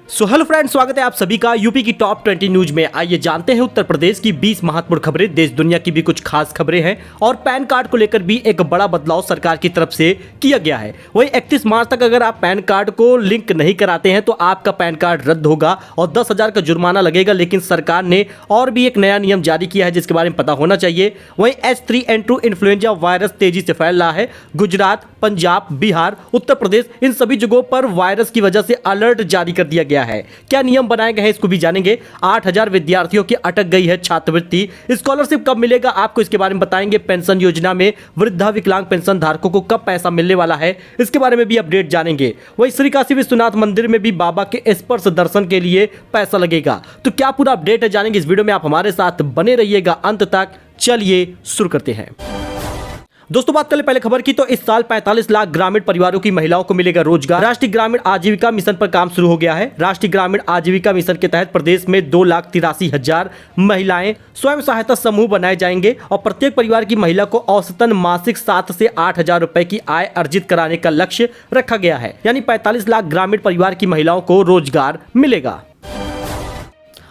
Hello friends, स्वागत है आप सभी का यूपी की टॉप 20 न्यूज में। आइए जानते हैं उत्तर प्रदेश की 20 महत्वपूर्ण खबरें। देश दुनिया की भी कुछ खास खबरें हैं और पैन कार्ड को लेकर भी एक बड़ा बदलाव सरकार की तरफ से किया गया है। वहीं 31 मार्च तक अगर आप पैन कार्ड को लिंक नहीं कराते हैं तो आपका पैन कार्ड रद्द होगा और 10,000 का जुर्माना लगेगा। लेकिन सरकार ने और भी एक नया नियम जारी किया है जिसके बारे में पता होना चाहिए। वहीं H3N2 इन्फ्लुएंजा वायरस तेजी से फैल रहा है। गुजरात, पंजाब, बिहार, उत्तर प्रदेश, इन सभी जगहों पर वायरस की वजह से अलर्ट जारी कर दिया गया है। क्या नियम बनाए गए हैं इसको भी जानेंगे। 8,000 विद्यार्थियों की अटक गई है छात्रवृत्ति। स्कॉलरशिप कब मिलेगा आपको इसके बारे में बताएंगे। पेंशन योजना में वृद्धा विकलांग पेंशन धारकों को कब पैसा मिलने वाला है इसके बारे में भी अपडेट जानेंगे। वहीं श्री काशी विश्वनाथ मंदिर में भी बाबा के स्पर्श दर्शन के लिए पैसा लगेगा। तो क्या पूरा अपडेट है जानेंगे इस वीडियो में। आप हमारे साथ बने रहिएगा अंत तक। चलिए शुरू करते हैं। दोस्तों बात करें पहले खबर की तो इस साल 45 लाख ग्रामीण परिवारों की महिलाओं को मिलेगा रोजगार। राष्ट्रीय ग्रामीण आजीविका मिशन पर काम शुरू हो गया है। राष्ट्रीय ग्रामीण आजीविका मिशन के तहत प्रदेश में 2,83,000 महिलाएं स्वयं सहायता समूह बनाए जाएंगे और प्रत्येक परिवार की महिला को औसतन मासिक 7 से 8,000 रुपए की आय अर्जित कराने का लक्ष्य रखा गया है। यानी 45 लाख ग्रामीण परिवार की महिलाओं को रोजगार मिलेगा।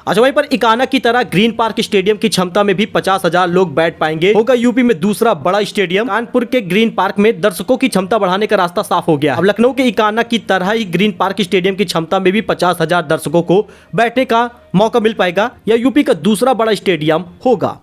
अच्छा, वहीं पर इकाना की तरह ग्रीन पार्क स्टेडियम की क्षमता में भी 50,000 लोग बैठ पाएंगे। होगा यूपी में दूसरा बड़ा स्टेडियम। कानपुर के ग्रीन पार्क में दर्शकों की क्षमता बढ़ाने का रास्ता साफ हो गया। अब लखनऊ के इकाना की तरह ही ग्रीन पार्क स्टेडियम की क्षमता में भी 50,000 दर्शकों को बैठने का मौका मिल पाएगा। यह यूपी का दूसरा बड़ा स्टेडियम होगा।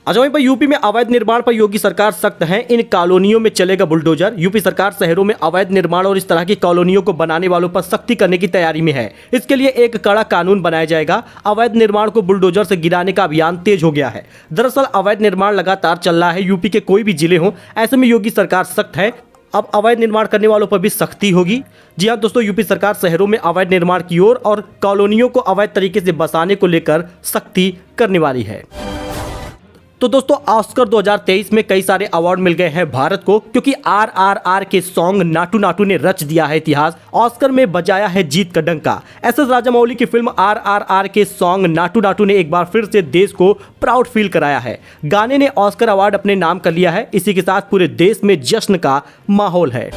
अच्छा, वहीं पर यूपी में अवैध निर्माण पर योगी सरकार सख्त है। इन कॉलोनियों में चलेगा बुलडोजर। यूपी सरकार शहरों में अवैध निर्माण और इस तरह की कॉलोनियों को बनाने वालों पर सख्ती करने की तैयारी में है। इसके लिए एक कड़ा कानून बनाया जाएगा। अवैध निर्माण को बुलडोजर से गिराने का अभियान तेज हो गया है। दरअसल अवैध निर्माण लगातार चल रहा है। यूपी के कोई भी जिले हो, ऐसे में योगी सरकार सख्त है। अब अवैध निर्माण करने वालों पर भी सख्ती होगी। जी हाँ दोस्तों, यूपी सरकार शहरों में अवैध निर्माण की ओर और कॉलोनियों को अवैध तरीके से बसाने को लेकर सख्ती करने वाली है। तो दोस्तों ऑस्कर 2023 में कई सारे अवार्ड मिल गए हैं भारत को, क्योंकि RRR के सॉन्ग नाटू नाटू ने रच दिया है इतिहास। ऑस्कर में बजाया है जीत का डंका। SS राजामौली की फिल्म RRR के सॉन्ग नाटू नाटू ने एक बार फिर से देश को प्राउड फील कराया है। गाने ने ऑस्कर अवार्ड अपने नाम कर लिया है। इसी के साथ पूरे देश में जश्न का माहौल है।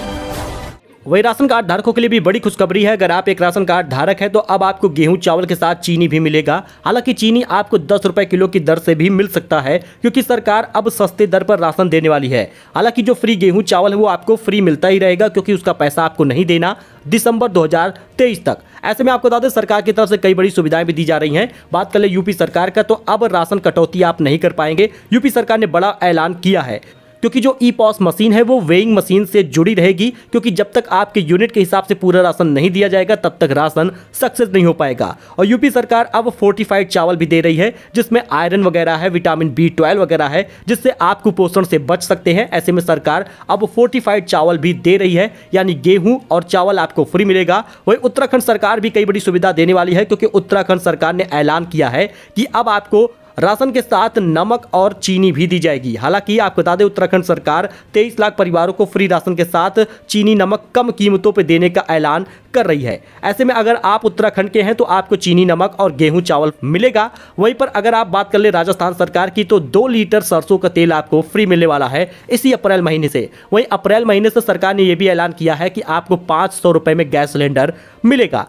वही राशन कार्ड धारकों के लिए भी बड़ी खुशखबरी है। अगर आप एक राशन कार्ड धारक हैं तो अब आपको गेहूं चावल के साथ चीनी भी मिलेगा। हालांकि चीनी आपको 10 रुपए किलो की दर से भी मिल सकता है, क्योंकि सरकार अब सस्ते दर पर राशन देने वाली है। हालांकि जो फ्री गेहूं चावल है वो आपको फ्री मिलता ही रहेगा, क्योंकि उसका पैसा आपको नहीं देना दिसंबर 2023 तक। ऐसे में आपको बता दें सरकार की तरफ से कई बड़ी सुविधाएं भी दी जा रही हैं। बात कर ले यूपी सरकार का, तो अब राशन कटौती आप नहीं कर पाएंगे। यूपी सरकार ने बड़ा ऐलान किया है, क्योंकि जो ई-पॉस मशीन है वो वेइंग मशीन से जुड़ी रहेगी, क्योंकि जब तक आपके यूनिट के हिसाब से पूरा राशन नहीं दिया जाएगा तब तक राशन सक्सेस नहीं हो पाएगा। और यूपी सरकार अब फोर्टिफाइड चावल भी दे रही है, जिसमें आयरन वगैरह है, विटामिन B12 वगैरह है, जिससे आप कुपोषण से बच सकते हैं। ऐसे में सरकार अब फोर्टिफाइड चावल भी दे रही है, यानी गेहूं और चावल आपको फ्री मिलेगा। वहीं उत्तराखंड सरकार भी कई बड़ी सुविधा देने वाली है, क्योंकि उत्तराखंड सरकार ने ऐलान किया है कि अब आपको राशन के साथ नमक और चीनी भी दी जाएगी। हालांकि आपको बता दें उत्तराखंड सरकार 23 लाख परिवारों को फ्री राशन के साथ चीनी नमक कम कीमतों पर देने का ऐलान कर रही है। ऐसे में अगर आप उत्तराखंड के हैं तो आपको चीनी नमक और गेहूं चावल मिलेगा। वहीं पर अगर आप बात कर ले राजस्थान सरकार की, तो 2 लीटर सरसों का तेल आपको फ्री मिलने वाला है इसी अप्रैल महीने से। वहीं अप्रैल महीने से सरकार ने यह भी ऐलान किया है कि आपको 500 रुपए में गैस सिलेंडर मिलेगा।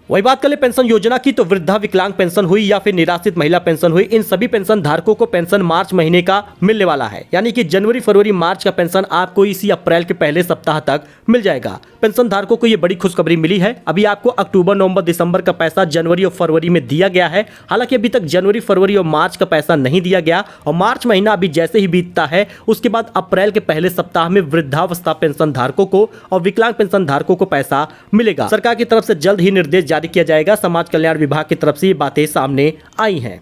वही बात कर ले पेंशन योजना की, तो वृद्धा विकलांग पेंशन हुई या फिर निराश्रित महिला पेंशन हुई, इन सभी पेंशन धारकों को पेंशन मार्च महीने का मिलने वाला है। यानी कि जनवरी, फरवरी, मार्च का पेंशन आपको इसी अप्रैल के पहले सप्ताह तक मिल जाएगा। पेंशन धारकों को यह बड़ी खुशखबरी मिली है। अभी आपको अक्टूबर, नवंबर, दिसंबर का पैसा जनवरी और फरवरी में दिया गया है। हालांकि अभी तक जनवरी, फरवरी और मार्च का पैसा नहीं दिया गया, और मार्च महीना अभी जैसे ही बीतता है उसके बाद अप्रैल के पहले सप्ताह में वृद्धावस्था पेंशन धारकों को और विकलांग पेंशन धारकों को पैसा मिलेगा। सरकार की तरफ से जल्द ही निर्देश जारी किया जाएगा। समाज कल्याण विभाग की तरफ से ये बातें सामने आई हैं।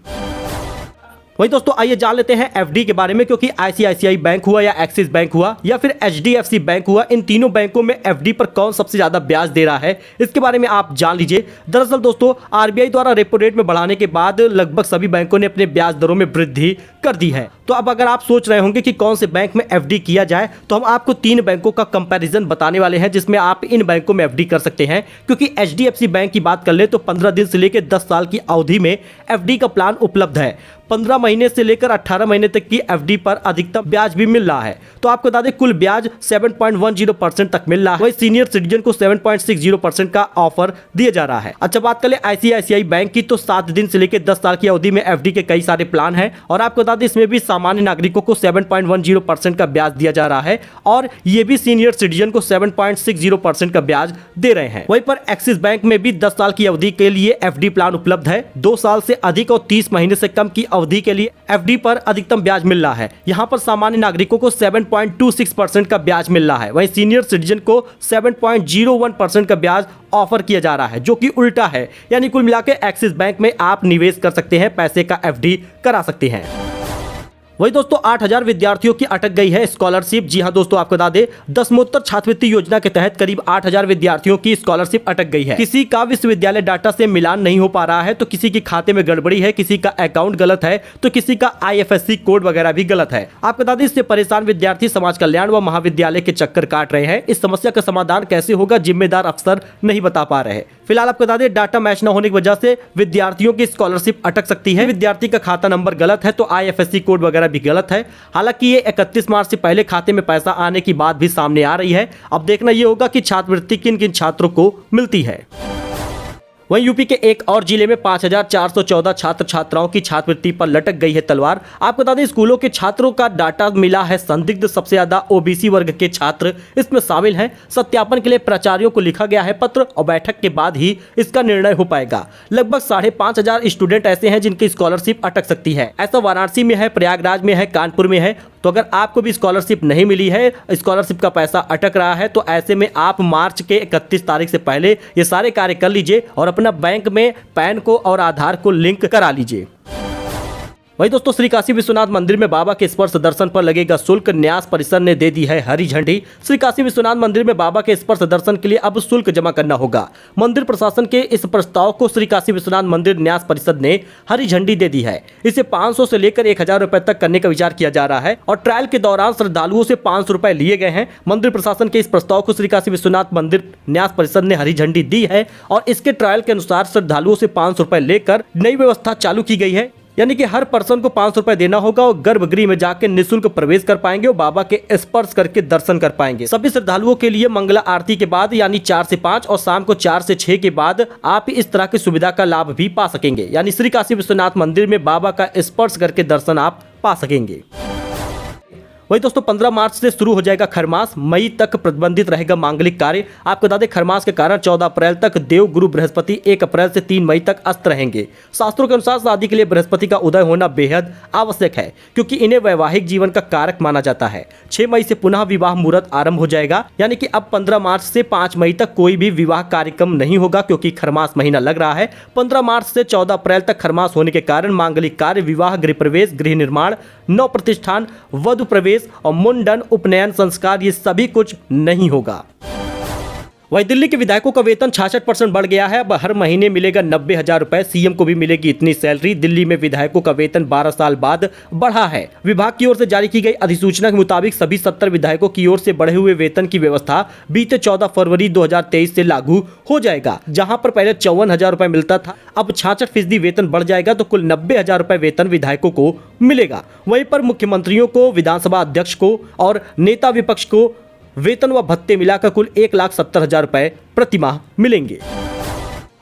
वही दोस्तों आइए जान लेते हैं FD के बारे में, क्योंकि ICICI बैंक हुआ या एक्सिस बैंक हुआ या फिर HDFC बैंक हुआ, इन तीनों बैंकों में FD पर कौन सबसे ज्यादा ब्याज दे रहा है इसके बारे में आप जान लीजिए। दरअसल दोस्तों RBI द्वारा रेपो रेट में बढ़ाने के बाद लगभग सभी बैंकों ने अपने ब्याज दरों में वृद्धि कर दी है। तो तो अब अगर आप सोच रहे होंगे कि कौन से बैंक में एफडी किया जाए, तो हम आपको 3 बैंकों का कंपैरिजन बताने वाले हैं जिसमें आप इन बैंकों में एफडी कर सकते हैं। क्योंकि एचडीएफसी बैंक की बात कर ले तो 15 दिन से लेकर 10 साल की अवधि में एफडी का प्लान उपलब्ध है। 15 महीने से लेकर 18 महीने तक की एफडी पर अधिकतम ब्याज भी मिल रहा है। तो आपको बता दें कुल ब्याज 7.10% तक मिल रहा है। वही सीनियर सिटीजन को 7.60% का ऑफर दिया जा रहा है। अच्छा, बात कर ले आईसीआईसीआई बैंक की, तो 7 दिन से लेकर 10 साल की अवधि में एफडी के कई सारे प्लान हैं और आपको बता दें इसमें भी सामान्य नागरिकों को 7.10% का ब्याज दिया जा रहा है और ये भी सीनियर सिटीजन को 7.60% का ब्याज दे रहे हैं। वहीं पर एक्सिस बैंक में भी 10 साल की अवधि के लिए एफडी प्लान उपलब्ध है। 2 साल से अधिक और 30 महीने से कम की अवधि के लिए एफडी पर अधिकतम ब्याज मिल रहा है। यहां पर सामान्य नागरिकों को 7.26% का ब्याज मिल रहा है। वहीं सीनियर सिटीजन को 7.01% का ब्याज ऑफर किया जा रहा है, जो कि उल्टा है। यानी कुल मिलाकर एक्सिस बैंक में आप निवेश कर सकते हैं, पैसे का एफडी करा सकते हैं। वही दोस्तों 8000 विद्यार्थियों की अटक गई है स्कॉलरशिप। जी हां दोस्तों, आपको बता दें दसमोत्तर छात्रवृत्ति योजना के तहत करीब 8000 विद्यार्थियों की स्कॉलरशिप अटक गई है। किसी का विश्वविद्यालय डाटा से मिलान नहीं हो पा रहा है, तो किसी के खाते में गड़बड़ी है, किसी का अकाउंट गलत है, तो किसी का आईएफएससी कोड वगैरह भी गलत है। आपको बता दें इससे परेशान विद्यार्थी समाज कल्याण व महाविद्यालय के चक्कर काट रहे हैं। इस समस्या का समाधान कैसे होगा, जिम्मेदार अफसर नहीं बता पा रहे। फिलहाल आपको बता दें डाटा मैच न होने की वजह से विद्यार्थियों की स्कॉलरशिप अटक सकती है। विद्यार्थी का खाता नंबर गलत है तो आईएफएससी कोड वगैरह भी गलत है। हालांकि ये 31 मार्च से पहले खाते में पैसा आने की बात भी सामने आ रही है। अब देखना ये होगा कि छात्रवृत्ति किन किन छात्रों को मिलती है। वहीं यूपी के एक और जिले में 5414 छात्र छात्राओं की छात्रवृत्ति पर लटक गई है तलवार। आपको बता दें स्कूलों के छात्रों का डाटा मिला है संदिग्ध। सबसे ज्यादा ओबीसी वर्ग के छात्र इसमें शामिल हैं। सत्यापन के लिए प्राचार्यों को लिखा गया है पत्र और बैठक के बाद ही इसका निर्णय हो पाएगा। लगभग 5500 स्टूडेंट ऐसे हैं जिनकी स्कॉलरशिप अटक सकती है। ऐसा वाराणसी में है, प्रयागराज में है, कानपुर में है। तो अगर आपको भी स्कॉलरशिप नहीं मिली है, स्कॉलरशिप का पैसा अटक रहा है, तो ऐसे में आप मार्च के 31 तारीख से पहले ये सारे कार्य कर लीजिए और अपना बैंक में पैन को और आधार को लिंक करा लीजिए। वही दोस्तों श्री काशी विश्वनाथ मंदिर में बाबा के स्पर्श दर्शन पर लगेगा शुल्क। न्यास परिषद ने दे दी है हरी झंडी। श्री काशी विश्वनाथ मंदिर में बाबा के स्पर्श दर्शन के लिए अब शुल्क जमा करना होगा। मंदिर प्रशासन के इस प्रस्ताव को श्री काशी विश्वनाथ मंदिर न्यास परिषद ने हरी झंडी दे दी है। इसे 500 से लेकर 1000 रुपए तक करने का विचार किया जा रहा है और ट्रायल के दौरान श्रद्धालुओं से 500 रुपए लिए गए हैं। मंदिर प्रशासन के इस प्रस्ताव को श्री काशी विश्वनाथ मंदिर न्यास परिषद ने हरी झंडी दी है और इसके ट्रायल के अनुसार श्रद्धालुओं से 500 रुपए लेकर नई व्यवस्था चालू की गई है। यानी कि हर पर्सन को 500 रुपए देना होगा और गर्भगृह में जाकर निःशुल्क प्रवेश कर पाएंगे और बाबा के स्पर्श करके दर्शन कर पाएंगे। सभी श्रद्धालुओं के लिए मंगला आरती के बाद यानी 4 से 5 और शाम को 4 से 6 के बाद आप इस तरह की सुविधा का लाभ भी पा सकेंगे। यानी श्री काशी विश्वनाथ मंदिर में बाबा का स्पर्श करके दर्शन आप पा सकेंगे। वही दोस्तों 15 मार्च से शुरू हो जाएगा खरमास। मई तक प्रतिबंधित रहेगा मांगलिक कार्य। आपको बता दें खरमास के कारण 14 अप्रैल तक देव गुरु बृहस्पति 1 अप्रैल से 3 मई तक अस्त रहेंगे। शास्त्रों के अनुसार शादी के लिए बृहस्पति का उदय होना बेहद आवश्यक है क्योंकि इन्हें वैवाहिक जीवन का कारक माना जाता है। 6 मई से पुनः विवाह मुहूर्त आरंभ हो जाएगा। यानी कि अब 15 मार्च से 5 मई तक कोई भी विवाह कार्यक्रम नहीं होगा क्योंकि खरमास महीना लग रहा है। 15 मार्च से 14 अप्रैल तक खरमास होने के कारण मांगलिक कार्य, विवाह, गृह प्रवेश, गृह निर्माण, नव प्रतिष्ठान, वधु प्रवेश और मुंडन, उपनयन संस्कार ये सभी कुछ नहीं होगा। वहीं दिल्ली के विधायकों का वेतन 66% बढ़ गया है। अब हर महीने मिलेगा 90,000 रुपए। सीएम को भी मिलेगी इतनी सैलरी। दिल्ली में विधायकों का वेतन 12 साल बाद बढ़ा है। विभाग की ओर से जारी की गई अधिसूचना के मुताबिक सभी 70 विधायकों की ओर से बढ़े हुए वेतन की व्यवस्था बीते 14 फरवरी 2023 से लागू हो जाएगा। जहां पर पहले 54,000 रुपए मिलता था, अब 66% वेतन बढ़ जाएगा तो कुल 90,000 रुपए वेतन विधायकों को मिलेगा। वहीं पर मुख्यमंत्रियों को, विधानसभा अध्यक्ष को और नेता विपक्ष को वेतन व भत्ते मिलाकर कुल 1,70,000 रुपए प्रति माह मिलेंगे।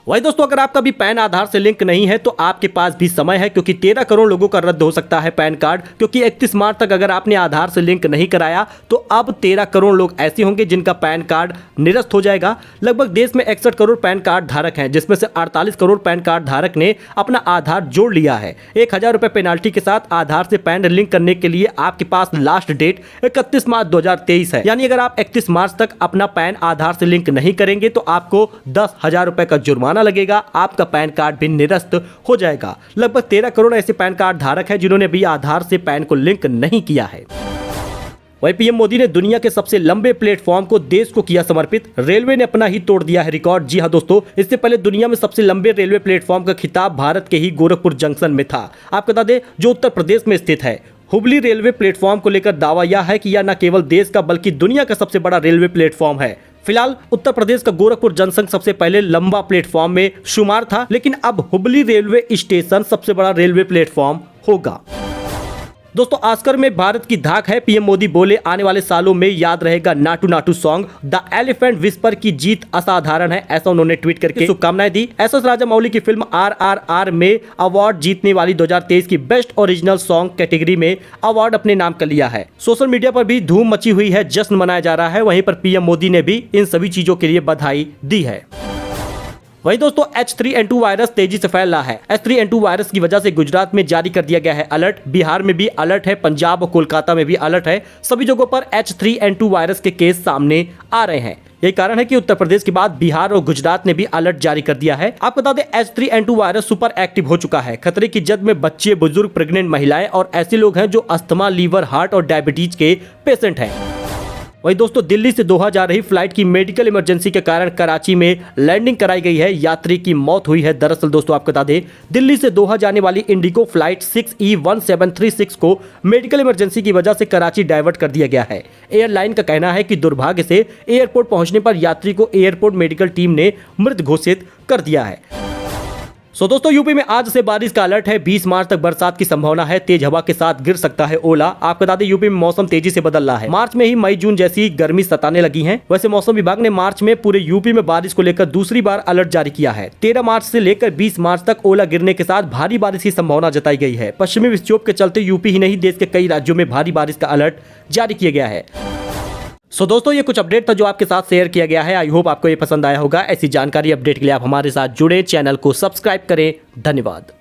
वही दोस्तों अगर आपका भी पैन आधार से लिंक नहीं है तो आपके पास भी समय है क्योंकि 13 करोड़ लोगों का रद्द हो सकता है पैन कार्ड। क्योंकि 31 मार्च तक अगर आपने आधार से लिंक नहीं कराया तो अब 13 करोड़ लोग ऐसे होंगे जिनका पैन कार्ड निरस्त हो जाएगा। लगभग देश में 61 करोड़ पैन कार्ड धारक हैं, जिसमें से 48 करोड़ पैन कार्ड धारक ने अपना आधार जोड़ लिया है। 1,000 रुपए पेनाल्टी के साथ आधार से पैन लिंक करने के लिए आपके पास लास्ट डेट 31 मार्च 2023 है। यानी अगर आप 31 मार्च तक अपना पैन आधार से लिंक नहीं करेंगे तो आपको 10,000 रुपए का जुर्माना लगेगा। आपका पैन कार्ड भी निरस्त हो जाएगा। लगभग 13 करोड़ ऐसे पैन कार्ड धारक हैं जिन्होंने भी आधार से पैन को लिंक नहीं किया है। वहीं पीएम मोदी ने दुनिया के सबसे लंबे प्लेटफॉर्म को देश को किया समर्पित। रेलवे ने अपना ही तोड़ दिया है रिकॉर्ड। जी हां दोस्तों, इससे पहले दुनिया में सबसे लंबे रेलवे प्लेटफॉर्म का खिताब भारत के ही गोरखपुर जंक्शन में था। आपको बता दें जो उत्तर प्रदेश में स्थित है। हुबली रेलवे प्लेटफॉर्म को लेकर दावा यह है कि यह न केवल देश का बल्कि दुनिया का सबसे बड़ा रेलवे प्लेटफॉर्म है। फिलहाल उत्तर प्रदेश का गोरखपुर जनसंघ सबसे पहले लंबा प्लेटफॉर्म में शुमार था, लेकिन अब हुबली रेलवे स्टेशन सबसे बड़ा रेलवे प्लेटफॉर्म होगा। दोस्तों, ऑस्कर में भारत की धाक है। पीएम मोदी बोले आने वाले सालों में याद रहेगा Naatu Naatu song. The elephant whisper की जीत असाधारण है, ऐसा उन्होंने ट्वीट करके शुभकामनाएं दी। एस.एस. राजामौली की फिल्म RRR में अवार्ड जीतने वाली 2023 की बेस्ट ओरिजिनल सॉन्ग कैटेगरी में अवार्ड अपने नाम कर लिया है। सोशल मीडिया पर भी धूम मची हुई है, जश्न मनाया जा रहा है। वहीं पर पीएम मोदी ने भी इन सभी चीजों के लिए बधाई दी है। वही दोस्तों, H3N2 वायरस तेजी से फैल रहा है। H3N2 वायरस की वजह से गुजरात में जारी कर दिया गया है अलर्ट। बिहार में भी अलर्ट है, पंजाब और कोलकाता में भी अलर्ट है। सभी जगहों पर H3N2 वायरस के केस सामने आ रहे हैं। यही कारण है कि उत्तर प्रदेश के बाद बिहार और गुजरात ने भी अलर्ट जारी कर दिया है। आपको बता दें, H3N2 वायरस सुपर एक्टिव हो चुका है। खतरे की जद में बच्चे, बुजुर्ग, प्रेग्नेंट महिलाएं और ऐसे लोग हैं जो अस्थमा, लीवर, हार्ट और डायबिटीज के पेशेंट हैं। वही दोस्तों, दिल्ली से दोहा जा रही फ्लाइट की मेडिकल इमरजेंसी के कारण कराची में लैंडिंग कराई गई है। यात्री की मौत हुई है। दरअसल दोस्तों, आपको बता दें, दिल्ली से दोहा जाने वाली इंडिगो फ्लाइट 6E1736 को मेडिकल इमरजेंसी की वजह से कराची डाइवर्ट कर दिया गया है। एयरलाइन का कहना है कि दुर्भाग्य से एयरपोर्ट पहुंचने पर यात्री को एयरपोर्ट मेडिकल टीम ने मृत घोषित कर दिया है। दोस्तों, यूपी में आज से बारिश का अलर्ट है। 20 मार्च तक बरसात की संभावना है। तेज हवा के साथ गिर सकता है ओला। आपको बता दें, यूपी में मौसम तेजी से बदल रहा है। मार्च में ही मई जून जैसी गर्मी सताने लगी है। वैसे मौसम विभाग ने मार्च में पूरे यूपी में बारिश को लेकर दूसरी बार अलर्ट जारी किया है। 13 मार्च से लेकर 20 मार्च तक ओला गिरने के साथ भारी बारिश की संभावना जताई गई है। पश्चिमी विक्षोभ के चलते यूपी ही नहीं, देश के कई राज्यों में भारी बारिश का अलर्ट जारी किया गया है। दोस्तों, ये कुछ अपडेट था जो आपके साथ शेयर किया गया है। आई होप आपको ये पसंद आया होगा। ऐसी जानकारी अपडेट के लिए आप हमारे साथ जुड़े, चैनल को सब्सक्राइब करें। धन्यवाद।